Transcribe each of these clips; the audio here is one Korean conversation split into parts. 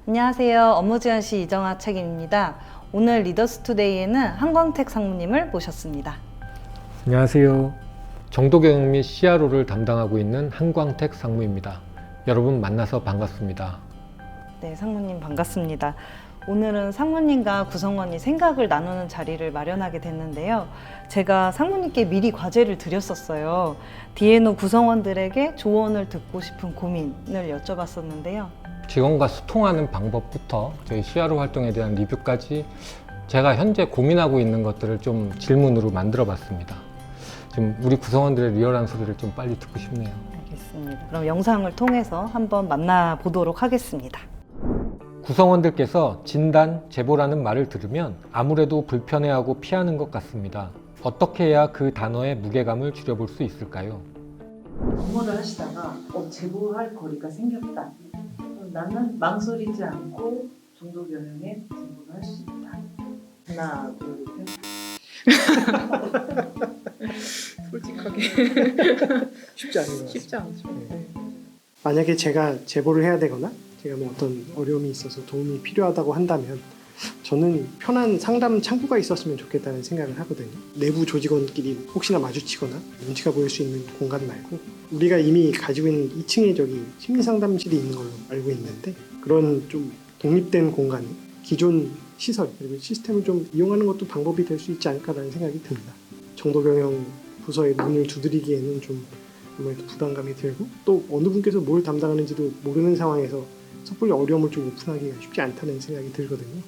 안녕하세요. 업무지원시 이정아 책임입니다. 오늘 리더스투데이에는 한광택 상무님을 모셨습니다. 안녕하세요. 정도경영 및 CRO를 담당하고 있는 한광택 상무입니다. 여러분 만나서 반갑습니다. 네, 상무님 반갑습니다. 오늘은 상무님과 구성원이 생각을 나누는 자리를 마련하게 됐는데요. 제가 상무님께 미리 과제를 드렸었어요. 디에노 구성원들에게 조언을 듣고 싶은 고민을 여쭤봤었는데요. 직원과 소통하는 방법부터 저희 CRO 활동에 대한 리뷰까지 제가 현재 고민하고 있는 것들을 좀 질문으로 만들어 봤습니다. 지금 우리 구성원들의 리얼한 소리를 좀 빨리 듣고 싶네요. 알겠습니다. 그럼 영상을 통해서 한번 만나보도록 하겠습니다. 구성원들께서 진단, 제보라는 말을 들으면 아무래도 불편해하고 피하는 것 같습니다. 어떻게 해야 그 단어의 무게감을 줄여볼 수 있을까요? 업무를 하시다가 제보할 거리가 생겼다. 나는 망설이지 않고 정도경영에 제보를 할 수 있다. 하나, 둘, 셋. 솔직하게 쉽지 않은 것 같습니다. 쉽지 않죠. 네. 만약에 제가 제보를 해야 되거나 제가 뭐 어떤 어려움이 있어서 도움이 필요하다고 한다면 저는 편한 상담 창구가 있었으면 좋겠다는 생각을 하거든요. 내부 조직원끼리 혹시나 마주치거나 눈치가 보일 수 있는 공간 말고 우리가 이미 가지고 있는 2층에 저기 심리상담실이 있는 걸로 알고 있는데 그런 좀 독립된 공간에 기존 시설 그리고 시스템을 좀 이용하는 것도 방법이 될 수 있지 않을까라는 생각이 듭니다. 정도경영 부서의 문을 두드리기에는 좀 아무래도 부담감이 들고 또 어느 분께서 뭘 담당하는지도 모르는 상황에서 섣불리 어려움을 좀 오픈하기가 쉽지 않다는 생각이 들거든요.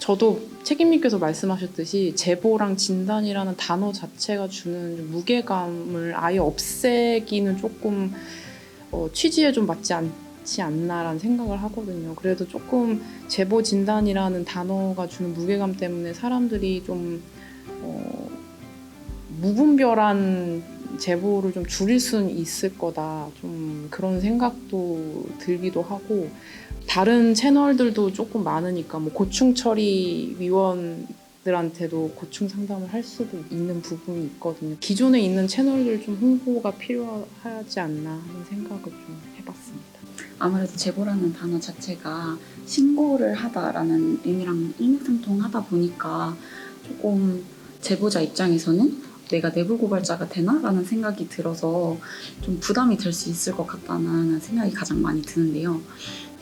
저도 책임님께서 말씀하셨듯이 제보랑 진단이라는 단어 자체가 주는 무게감을 아예 없애기는 조금 취지에 좀 맞지 않지 않나라는 생각을 하거든요. 그래도 조금 제보 진단이라는 단어가 주는 무게감 때문에 사람들이 좀 무분별한 제보를 좀 줄일 수는 있을 거다. 좀 그런 생각도 들기도 하고 다른 채널들도 조금 많으니까 뭐 고충 처리 위원들한테도 고충 상담을 할 수도 있는 부분이 있거든요. 기존에 있는 채널들 좀 홍보가 필요하지 않나 하는 생각을 좀 해봤습니다. 아무래도 제보라는 단어 자체가 신고를 하다라는 의미랑 일맥상통하다 보니까 조금 제보자 입장에서는 내가 내부 고발자가 되나? 라는 생각이 들어서 좀 부담이 될 수 있을 것 같다는 생각이 가장 많이 드는데요.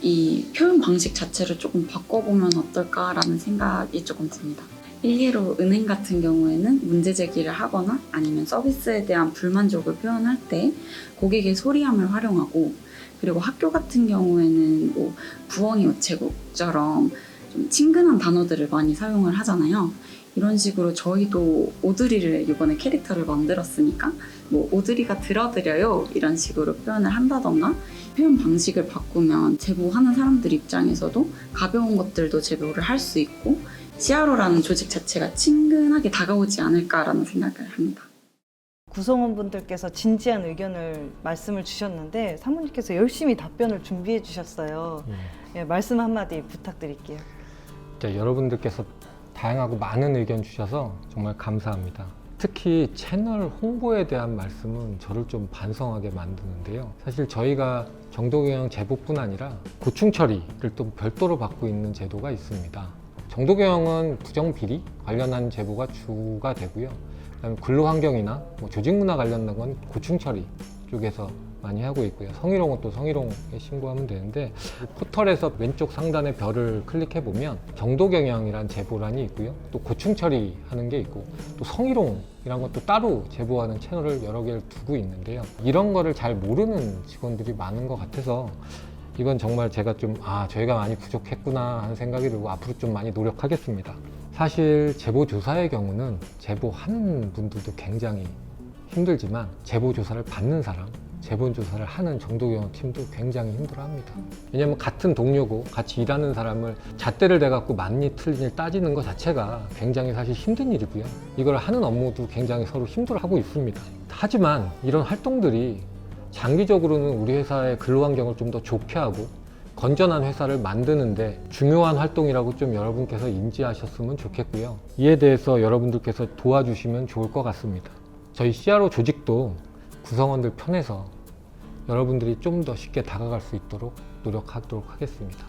이 표현 방식 자체를 조금 바꿔보면 어떨까라는 생각이 조금 듭니다. 일례로 은행 같은 경우에는 문제 제기를 하거나 아니면 서비스에 대한 불만족을 표현할 때 고객의 소리함을 활용하고 그리고 학교 같은 경우에는 뭐 부엉이 우체국처럼 좀 친근한 단어들을 많이 사용을 하잖아요. 이런 식으로 저희도 오드리를 이번에 캐릭터를 만들었으니까 뭐 오드리가 들어드려요 이런 식으로 표현을 한다던가 표현 방식을 바꾸면 제보하는 사람들 입장에서도 가벼운 것들도 제보를 할 수 있고 CRO라는 조직 자체가 친근하게 다가오지 않을까라는 생각을 합니다. 구성원분들께서 진지한 의견을 말씀을 주셨는데 상무님께서 열심히 답변을 준비해 주셨어요. 예, 말씀 한마디 부탁드릴게요. 여러분들께서 다양하고 많은 의견 주셔서 정말 감사합니다. 특히 채널 홍보에 대한 말씀은 저를 좀 반성하게 만드는데요. 사실 저희가 정도경영 제보뿐 아니라 고충 처리를 또 별도로 받고 있는 제도가 있습니다. 정도경영은 부정비리 관련한 제보가 주가 되고요. 그다음에 근로환경이나 조직문화 관련된 건 고충 처리 쪽에서 많이 하고 있고요. 성희롱은 또 성희롱에 신고하면 되는데 포털에서 왼쪽 상단의 별을 클릭해 보면 정도경영이란 제보란이 있고요. 또 고충 처리하는 게 있고 또 성희롱이란 것도 따로 제보하는 채널을 여러 개를 두고 있는데요. 이런 거를 잘 모르는 직원들이 많은 것 같아서 이건 정말 제가 좀 저희가 많이 부족했구나 하는 생각이 들고 앞으로 좀 많이 노력하겠습니다. 사실 제보 조사의 경우는 제보하는 분들도 굉장히 힘들지만 제보 조사를 받는 사람 제보 조사를 하는 정도경영 팀도 굉장히 힘들어합니다. 왜냐하면 같은 동료고 같이 일하는 사람을 잣대를 대갖고 맞니 틀리니 따지는 것 자체가 굉장히 사실 힘든 일이고요. 이걸 하는 업무도 굉장히 서로 힘들어하고 있습니다. 하지만 이런 활동들이 장기적으로는 우리 회사의 근로환경을 좀 더 좋게 하고 건전한 회사를 만드는데 중요한 활동이라고 좀 여러분께서 인지하셨으면 좋겠고요. 이에 대해서 여러분들께서 도와주시면 좋을 것 같습니다. 저희 CRO 조직도 구성원들 편에서 여러분들이 좀 더 쉽게 다가갈 수 있도록 노력하도록 하겠습니다.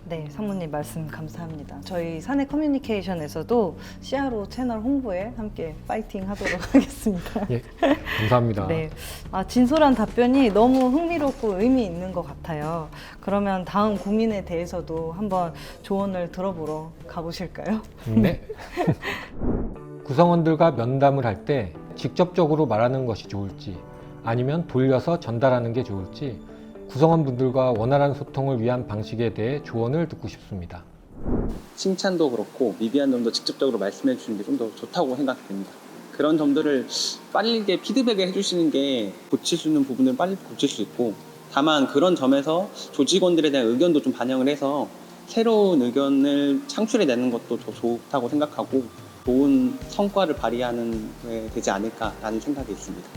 네, 상무님 말씀 감사합니다. 저희 사내 커뮤니케이션에서도 CRO 채널 홍보에 함께 파이팅 하도록 하겠습니다. 예, 감사합니다. 네, 진솔한 답변이 너무 흥미롭고 의미 있는 것 같아요. 그러면 다음 고민에 대해서도 한번 조언을 들어보러 가보실까요? 네. 구성원들과 면담을 할 때 직접적으로 말하는 것이 좋을지 아니면 돌려서 전달하는 게 좋을지 구성원분들과 원활한 소통을 위한 방식에 대해 조언을 듣고 싶습니다. 칭찬도 그렇고 미비한 점도 직접적으로 말씀해 주시는 게 좀 더 좋다고 생각됩니다. 그런 점들을 빠르게 피드백을 해주시는 게 고칠 수 있는 부분을 빨리 고칠 수 있고, 다만 그런 점에서 조직원들에 대한 의견도 좀 반영을 해서 새로운 의견을 창출해내는 것도 더 좋다고 생각하고 좋은 성과를 발휘하는 게 되지 않을까라는 생각이 있습니다.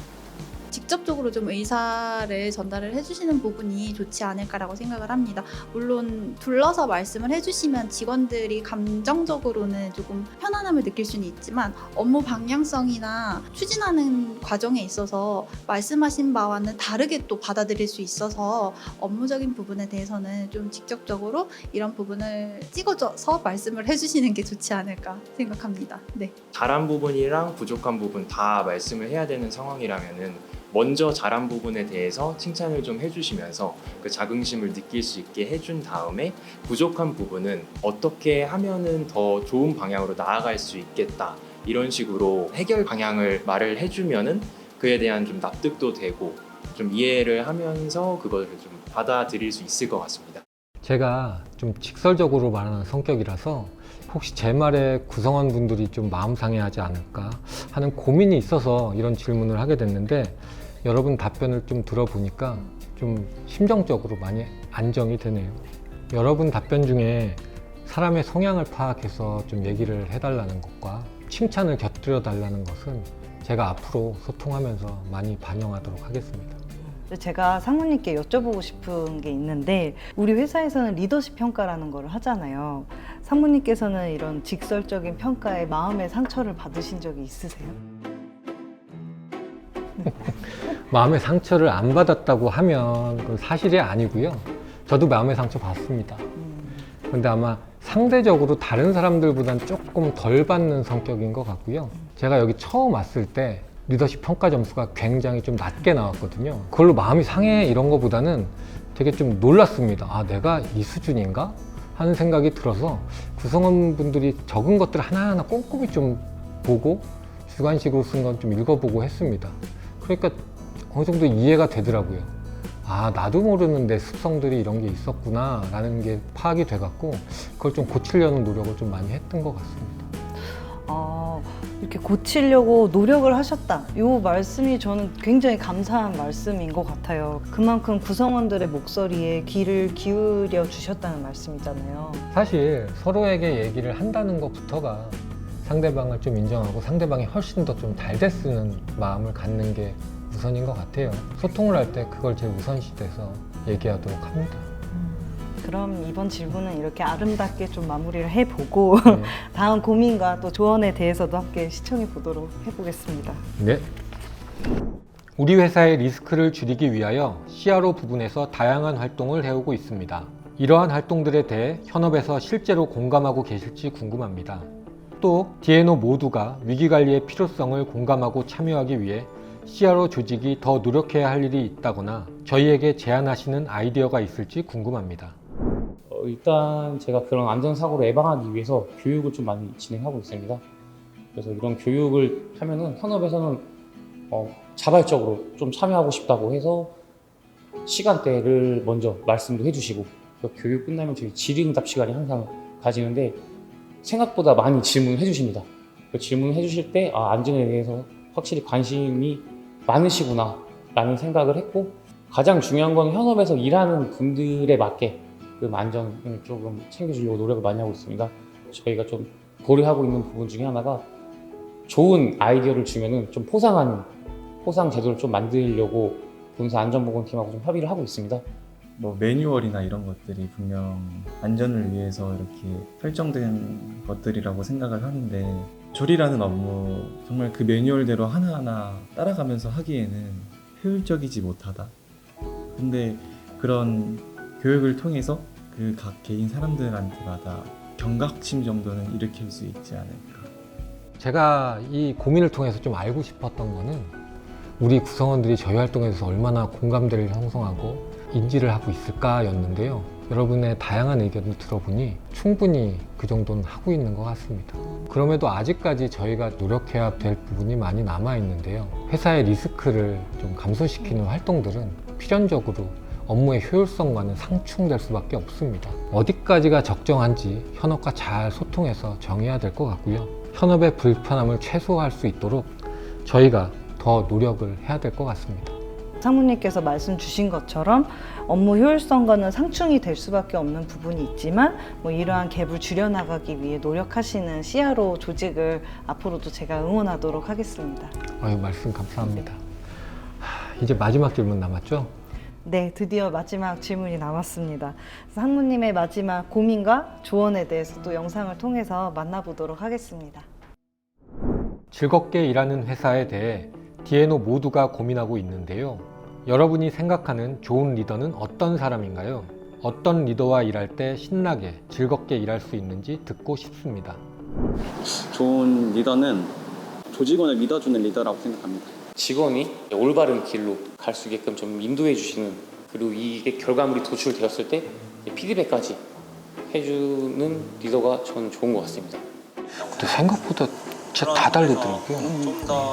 직접적으로 좀 의사를 전달을 해주시는 부분이 좋지 않을까라고 생각을 합니다. 물론 둘러서 말씀을 해주시면 직원들이 감정적으로는 조금 편안함을 느낄 수는 있지만 업무 방향성이나 추진하는 과정에 있어서 말씀하신 바와는 다르게 또 받아들일 수 있어서 업무적인 부분에 대해서는 좀 직접적으로 이런 부분을 찍어줘서 말씀을 해주시는 게 좋지 않을까 생각합니다. 네. 잘한 부분이랑 부족한 부분 다 말씀을 해야 되는 상황이라면은 먼저 잘한 부분에 대해서 칭찬을 좀 해주시면서 그 자긍심을 느낄 수 있게 해준 다음에 부족한 부분은 어떻게 하면은 더 좋은 방향으로 나아갈 수 있겠다, 이런 식으로 해결 방향을 말을 해주면은 그에 대한 좀 납득도 되고 좀 이해를 하면서 그거를 좀 받아들일 수 있을 것 같습니다. 제가 좀 직설적으로 말하는 성격이라서 혹시 제 말에 구성원분들이 좀 마음 상해하지 않을까 하는 고민이 있어서 이런 질문을 하게 됐는데, 여러분 답변을 좀 들어보니까 좀 심정적으로 많이 안정이 되네요. 여러분 답변 중에 사람의 성향을 파악해서 좀 얘기를 해달라는 것과 칭찬을 곁들여 달라는 것은 제가 앞으로 소통하면서 많이 반영하도록 하겠습니다. 제가 상무님께 여쭤보고 싶은 게 있는데, 우리 회사에서는 리더십 평가라는 걸 하잖아요. 상무님께서는 이런 직설적인 평가에 마음의 상처를 받으신 적이 있으세요? 마음의 상처를 안 받았다고 하면 그건 사실이 아니고요. 저도 마음의 상처 받습니다. 그런데 아마 상대적으로 다른 사람들보다는 조금 덜 받는 성격인 것 같고요. 제가 여기 처음 왔을 때 리더십 평가 점수가 굉장히 좀 낮게 나왔거든요. 그걸로 마음이 상해 이런 거보다는 되게 좀 놀랐습니다. 아, 내가 이 수준인가? 하는 생각이 들어서 구성원분들이 적은 것들 하나하나 꼼꼼히 좀 보고 주관식으로 쓴 건 좀 읽어보고 했습니다. 그러니까 어느 정도 이해가 되더라고요. 아, 나도 모르는 내 습성들이 이런 게 있었구나 라는 게 파악이 돼갖고 그걸 좀 고치려는 노력을 좀 많이 했던 것 같습니다. 이렇게 고치려고 노력을 하셨다. 이 말씀이 저는 굉장히 감사한 말씀인 것 같아요. 그만큼 구성원들의 목소리에 귀를 기울여 주셨다는 말씀이잖아요. 사실 서로에게 얘기를 한다는 것부터가 상대방을 좀 인정하고 상대방이 훨씬 더 좀 잘 됐으는 마음을 갖는 게 우선인 것 같아요. 소통을 할 때 그걸 제일 우선시 돼서 얘기하도록 합니다. 그럼 이번 질문은 이렇게 아름답게 좀 마무리를 해보고 네. 다음 고민과 또 조언에 대해서도 함께 시청해 보도록 해보겠습니다. 네. 우리 회사의 리스크를 줄이기 위하여 CRO 부분에서 다양한 활동을 해오고 있습니다. 이러한 활동들에 대해 현업에서 실제로 공감하고 계실지 궁금합니다. 또 D&O 모두가 위기관리의 필요성을 공감하고 참여하기 위해 CRO 조직이 더 노력해야 할 일이 있다거나 저희에게 제안하시는 아이디어가 있을지 궁금합니다. 일단 제가 그런 안전사고를 예방하기 위해서 교육을 좀 많이 진행하고 있습니다. 그래서 이런 교육을 하면은 현업에서는 자발적으로 좀 참여하고 싶다고 해서 시간대를 먼저 말씀도 해주시고, 그 교육 끝나면 저희 질의응답 시간이 항상 가지는데 생각보다 많이 질문을 해주십니다. 그 질문을 해주실 때 안전에 대해서 확실히 관심이 많으시구나 라는 생각을 했고, 가장 중요한 건 현업에서 일하는 분들에 맞게 그 안전을 조금 챙겨주려고 노력을 많이 하고 있습니다. 저희가 좀 고려하고 있는 부분 중에 하나가 좋은 아이디어를 주면은 좀 포상하는 포상 제도를 좀 만들려고 본사 안전보건팀하고 좀 협의를 하고 있습니다. 뭐 매뉴얼이나 이런 것들이 분명 안전을 위해서 이렇게 설정된 것들이라고 생각을 하는데, 조리라는 업무 정말 그 매뉴얼대로 하나하나 따라가면서 하기에는 효율적이지 못하다. 근데 그런 교육을 통해서 그 각 개인 사람들한테마다 경각심 정도는 일으킬 수 있지 않을까. 제가 이 고민을 통해서 좀 알고 싶었던 거는 우리 구성원들이 저희 활동에서 얼마나 공감대를 형성하고 인지를 하고 있을까였는데요. 여러분의 다양한 의견을 들어보니 충분히 그 정도는 하고 있는 것 같습니다. 그럼에도 아직까지 저희가 노력해야 될 부분이 많이 남아 있는데요. 회사의 리스크를 좀 감소시키는 활동들은 필연적으로 업무의 효율성과는 상충될 수밖에 없습니다. 어디까지가 적정한지 현업과 잘 소통해서 정해야 될 것 같고요. 현업의 불편함을 최소화할 수 있도록 저희가 더 노력을 해야 될 것 같습니다. 상무님께서 말씀 주신 것처럼 업무 효율성과는 상충이 될 수밖에 없는 부분이 있지만 이러한 갭을 줄여나가기 위해 노력하시는 CRO 조직을 앞으로도 제가 응원하도록 하겠습니다. 말씀 감사합니다. 이제 마지막 질문 남았죠? 네, 드디어 마지막 질문이 남았습니다. 상무님의 마지막 고민과 조언에 대해서 또 영상을 통해서 만나보도록 하겠습니다. 즐겁게 일하는 회사에 대해 D&O 모두가 고민하고 있는데요. 여러분이 생각하는 좋은 리더는 어떤 사람인가요? 어떤 리더와 일할 때 신나게 즐겁게 일할 수 있는지 듣고 싶습니다. 좋은 리더는 조직원을 믿어주는 리더라고 생각합니다. 직원이 올바른 길로 갈 수 있게끔 좀 인도해 주시는, 그리고 이게 결과물이 도출되었을 때 피드백까지 해주는 리더가 저는 좋은 것 같습니다. 근데 생각보다 진짜 다 다르더라고요.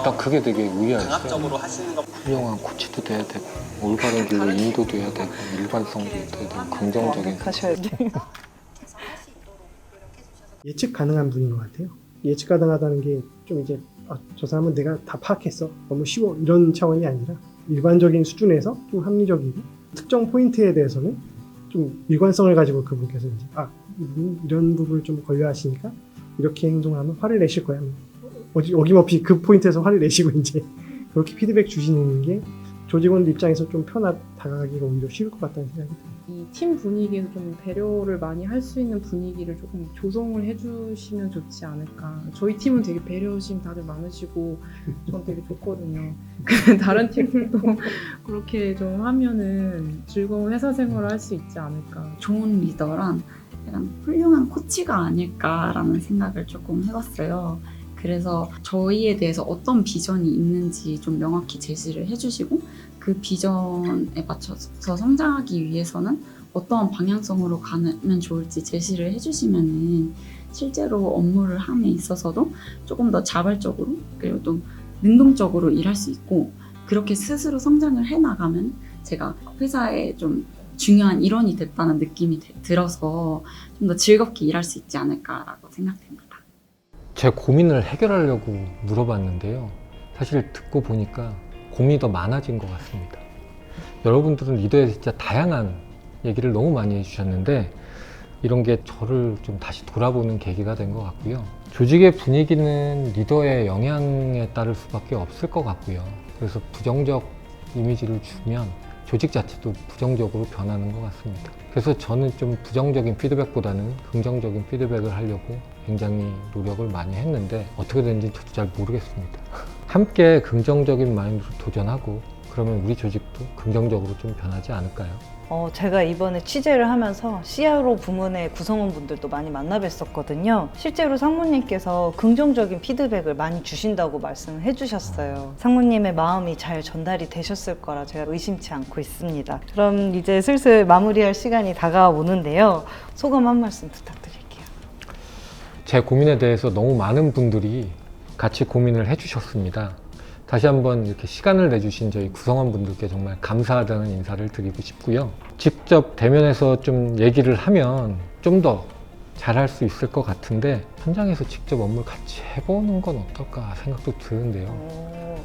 딱 그게 되게 의아했어요. 강압적으로 하시는 것 훌륭한 코치도 돼야 되고 올바른 길로 인도도 해야 되고 일관성도 있어야 되고 긍정적인 하셔야 돼요. 예측 가능한 분인 것 같아요. 예측 가능하다는 게 좀 이제 저 사람은 내가 다 파악했어, 너무 쉬워, 이런 차원이 아니라 일반적인 수준에서 좀 합리적이고 특정 포인트에 대해서는 좀 일관성을 가지고 그분께서 이제 이런 부분을 좀 권려하시니까 이렇게 행동하면 화를 내실 거야. 어김없이 그 포인트에서 화를 내시고 이제 그렇게 피드백 주시는 게 조직원들 입장에서 좀 다가가기가 오히려 쉬울 것 같다는 생각이 들어요. 이 팀 분위기에서 좀 배려를 많이 할 수 있는 분위기를 조금 조성을 해주시면 좋지 않을까. 저희 팀은 되게 배려심 다들 많으시고 전 되게 좋거든요. 다른 팀들도 그렇게 좀 하면은 즐거운 회사 생활을 할 수 있지 않을까. 좋은 리더란 약간 훌륭한 코치가 아닐까라는 생각을 조금 해봤어요. 그래서 저희에 대해서 어떤 비전이 있는지 좀 명확히 제시를 해주시고 그 비전에 맞춰서 성장하기 위해서는 어떠한 방향성으로 가면 좋을지 제시를 해주시면은 실제로 업무를 함에 있어서도 조금 더 자발적으로 그리고 또 능동적으로 일할 수 있고 그렇게 스스로 성장을 해나가면 제가 회사에 좀 중요한 일원이 됐다는 느낌이 들어서 좀 더 즐겁게 일할 수 있지 않을까라고 생각됩니다. 제 고민을 해결하려고 물어봤는데요. 사실 듣고 보니까 고민이 더 많아진 것 같습니다. 여러분들은 리더에 진짜 다양한 얘기를 너무 많이 해주셨는데 이런 게 저를 좀 다시 돌아보는 계기가 된 것 같고요. 조직의 분위기는 리더의 영향에 따를 수밖에 없을 것 같고요. 그래서 부정적 이미지를 주면 조직 자체도 부정적으로 변하는 것 같습니다. 그래서 저는 좀 부정적인 피드백보다는 긍정적인 피드백을 하려고 굉장히 노력을 많이 했는데 어떻게 되는지 저도 잘 모르겠습니다. 함께 긍정적인 마인드로 도전하고 그러면 우리 조직도 긍정적으로 좀 변하지 않을까요? 제가 이번에 취재를 하면서 CRO 부문의 구성원분들도 많이 만나 뵀었거든요. 실제로 상무님께서 긍정적인 피드백을 많이 주신다고 말씀을 해주셨어요. 상무님의 마음이 잘 전달이 되셨을 거라 제가 의심치 않고 있습니다. 그럼 이제 슬슬 마무리할 시간이 다가오는데요. 소감 한 말씀 부탁드릴게요. 제 고민에 대해서 너무 많은 분들이 같이 고민을 해주셨습니다. 다시 한번 이렇게 시간을 내주신 저희 구성원분들께 정말 감사하다는 인사를 드리고 싶고요. 직접 대면해서 좀 얘기를 하면 좀 더 잘할 수 있을 것 같은데 현장에서 직접 업무를 같이 해보는 건 어떨까 생각도 드는데요.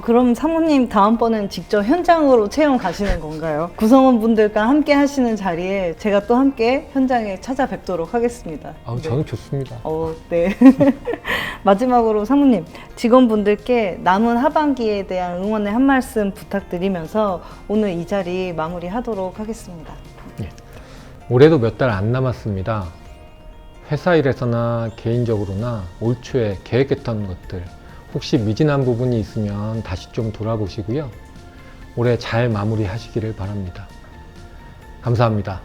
그럼 사모님 다음번엔 직접 현장으로 체험 가시는 건가요? 구성원분들과 함께 하시는 자리에 제가 또 함께 현장에 찾아뵙도록 하겠습니다. 저는 좋습니다. 네. 마지막으로 사모님, 직원분들께 남은 하반기에 대한 응원의 한 말씀 부탁드리면서 오늘 이 자리 마무리하도록 하겠습니다. 올해도 몇 달 안 남았습니다. 회사 일에서나 개인적으로나 올 초에 계획했던 것들 혹시 미진한 부분이 있으면 다시 좀 돌아보시고요. 올해 잘 마무리하시기를 바랍니다. 감사합니다.